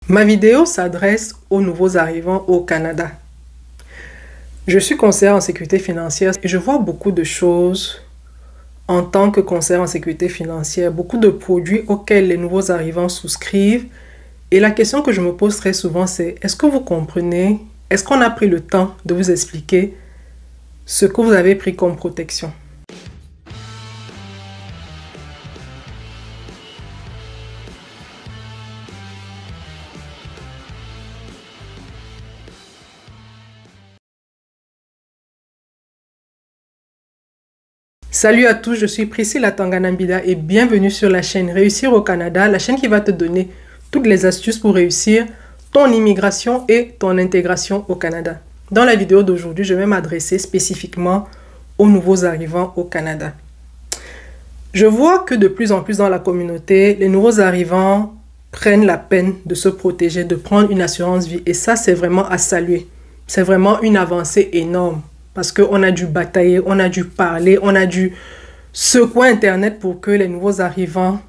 Ma vidéo s'adresse aux nouveaux arrivants au Canada. Je suis conseillère en sécurité financière et je vois beaucoup de choses en tant que conseillère en sécurité financière, beaucoup de produits auxquels les nouveaux arrivants souscrivent. Et la question que je me pose très souvent, c'est est-ce que vous comprenez, est-ce qu'on a pris le temps de vous expliquer ce que vous avez pris comme protection? Salut à tous, je suis Priscilla Tanganambida et bienvenue sur la chaîne Réussir au Canada, la chaîne qui va te donner toutes les astuces pour réussir ton immigration et ton intégration au Canada. Dans la vidéo d'aujourd'hui, je vais m'adresser spécifiquement aux nouveaux arrivants au Canada. Je vois que de plus en plus dans la communauté, les nouveaux arrivants prennent la peine de se protéger, de prendre une assurance vie et ça, c'est vraiment à saluer. C'est vraiment une avancée énorme. Parce qu'on a dû batailler, on a dû parler, on a dû secouer Internet pour que les nouveaux arrivants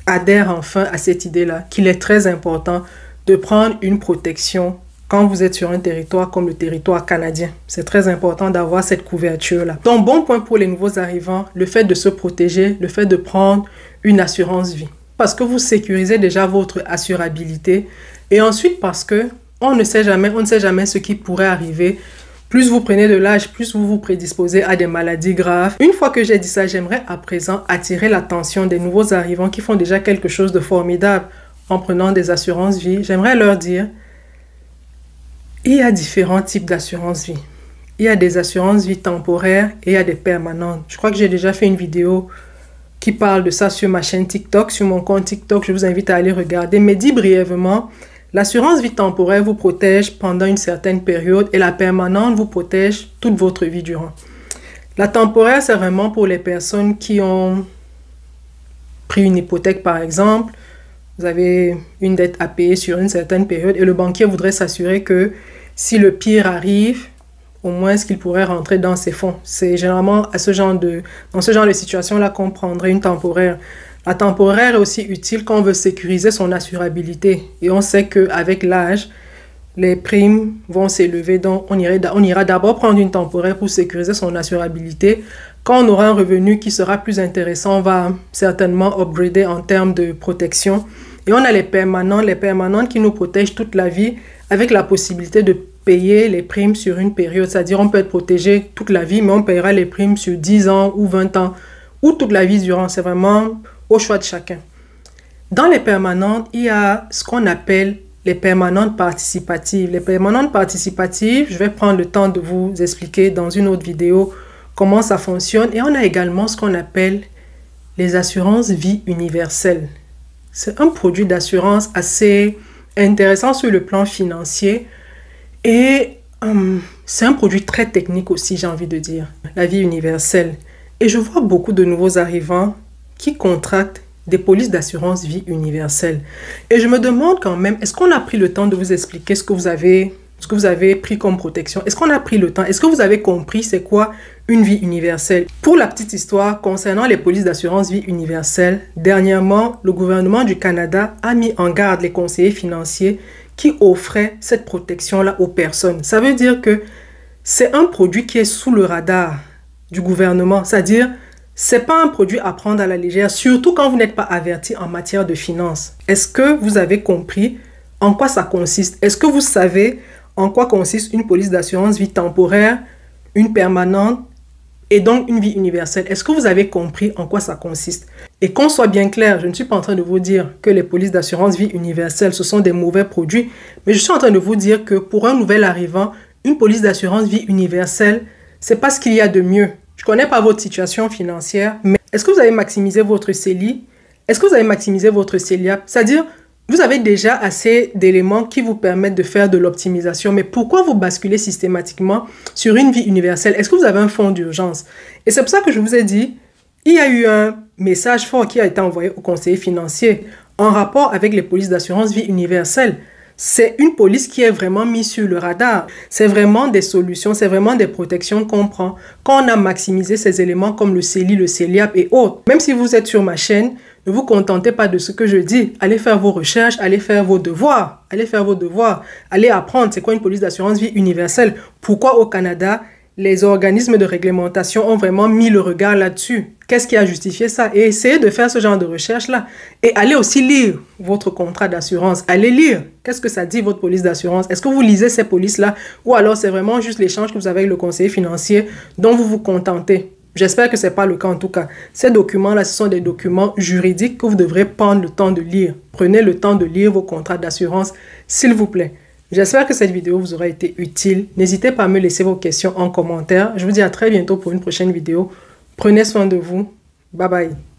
adhèrent enfin à cette idée-là, qu'il est très important de prendre une protection quand vous êtes sur un territoire comme le territoire canadien. C'est très important d'avoir cette couverture-là. Donc, bon point pour les nouveaux arrivants, le fait de se protéger, le fait de prendre une assurance vie. Parce que vous sécurisez déjà votre assurabilité et ensuite parce que on ne sait jamais ce qui pourrait arriver. Plus vous prenez de l'âge, plus vous vous prédisposez à des maladies graves. Une fois que j'ai dit ça, j'aimerais à présent attirer l'attention des nouveaux arrivants qui font déjà quelque chose de formidable en prenant des assurances vie. J'aimerais leur dire, il y a différents types d'assurances vie. Il y a des assurances vie temporaires et il y a des permanentes. Je crois que j'ai déjà fait une vidéo qui parle de ça sur ma chaîne TikTok, sur mon compte TikTok. Je vous invite à aller regarder. Mais dis brièvement, l'assurance vie temporaire vous protège pendant une certaine période et la permanente vous protège toute votre vie durant. La temporaire, c'est vraiment pour les personnes qui ont pris une hypothèque par exemple. Vous avez une dette à payer sur une certaine période et le banquier voudrait s'assurer que si le pire arrive, au moins qu'il pourrait rentrer dans ses fonds. C'est généralement dans ce genre de situation-là qu'on prendrait une temporaire. La temporaire est aussi utile quand on veut sécuriser son assurabilité. Et on sait qu'avec l'âge, les primes vont s'élever. Donc, on ira d'abord prendre une temporaire pour sécuriser son assurabilité. Quand on aura un revenu qui sera plus intéressant, on va certainement upgrader en termes de protection. Et on a les permanentes qui nous protègent toute la vie avec la possibilité de payer les primes sur une période. C'est-à-dire on peut être protégé toute la vie, mais on paiera les primes sur 10 ans ou 20 ans ou toute la vie durant. C'est vraiment au choix de chacun. Dans les permanentes, il y a ce qu'on appelle les permanentes participatives. Les permanentes participatives, je vais prendre le temps de vous expliquer dans une autre vidéo comment ça fonctionne. Et on a également ce qu'on appelle les assurances vie universelles. C'est un produit d'assurance assez intéressant sur le plan financier et c'est un produit très technique aussi, j'ai envie de dire, la vie universelle. Et je vois beaucoup de nouveaux arrivants qui contractent des polices d'assurance vie universelle. Et je me demande quand même, est-ce qu'on a pris le temps de vous expliquer ce que vous avez pris comme protection? Est-ce qu'on a pris le temps? Est-ce que vous avez compris c'est quoi une vie universelle? Pour la petite histoire, concernant les polices d'assurance vie universelle, dernièrement, le gouvernement du Canada a mis en garde les conseillers financiers qui offraient cette protection-là aux personnes. Ça veut dire que c'est un produit qui est sous le radar du gouvernement, c'est-à-dire c'est pas un produit à prendre à la légère, surtout quand vous n'êtes pas averti en matière de finances. Est-ce que vous avez compris en quoi ça consiste? Est-ce que vous savez en quoi consiste une police d'assurance vie temporaire, une permanente et donc une vie universelle? Est-ce que vous avez compris en quoi ça consiste? Et qu'on soit bien clair, je ne suis pas en train de vous dire que les polices d'assurance vie universelle, ce sont des mauvais produits, mais je suis en train de vous dire que pour un nouvel arrivant, une police d'assurance vie universelle, c'est pas ce qu'il y a de mieux. Je ne connais pas votre situation financière, mais est-ce que vous avez maximisé votre CELI? Est-ce que vous avez maximisé votre CELIAP? C'est-à-dire, vous avez déjà assez d'éléments qui vous permettent de faire de l'optimisation, mais pourquoi vous basculez systématiquement sur une vie universelle? Est-ce que vous avez un fonds d'urgence? Et c'est pour ça que je vous ai dit, il y a eu un message fort qui a été envoyé au conseiller financier en rapport avec les polices d'assurance vie universelle. C'est une police qui est vraiment mise sur le radar. C'est vraiment des solutions, c'est vraiment des protections qu'on prend quand on a maximisé ces éléments comme le CELI, le CELIAP et autres. Même si vous êtes sur ma chaîne, ne vous contentez pas de ce que je dis. Allez faire vos recherches, allez faire vos devoirs. Allez faire vos devoirs. Allez apprendre c'est quoi une police d'assurance vie universelle. Pourquoi au Canada, les organismes de réglementation ont vraiment mis le regard là-dessus. Qu'est-ce qui a justifié ça? Et essayez de faire ce genre de recherche-là. Et allez aussi lire votre contrat d'assurance. Allez lire. Qu'est-ce que ça dit, votre police d'assurance? Est-ce que vous lisez ces polices-là? Ou alors c'est vraiment juste l'échange que vous avez avec le conseiller financier dont vous vous contentez? J'espère que ce n'est pas le cas en tout cas. Ces documents-là, ce sont des documents juridiques que vous devrez prendre le temps de lire. Prenez le temps de lire vos contrats d'assurance, s'il vous plaît. J'espère que cette vidéo vous aura été utile. N'hésitez pas à me laisser vos questions en commentaire. Je vous dis à très bientôt pour une prochaine vidéo. Prenez soin de vous. Bye bye.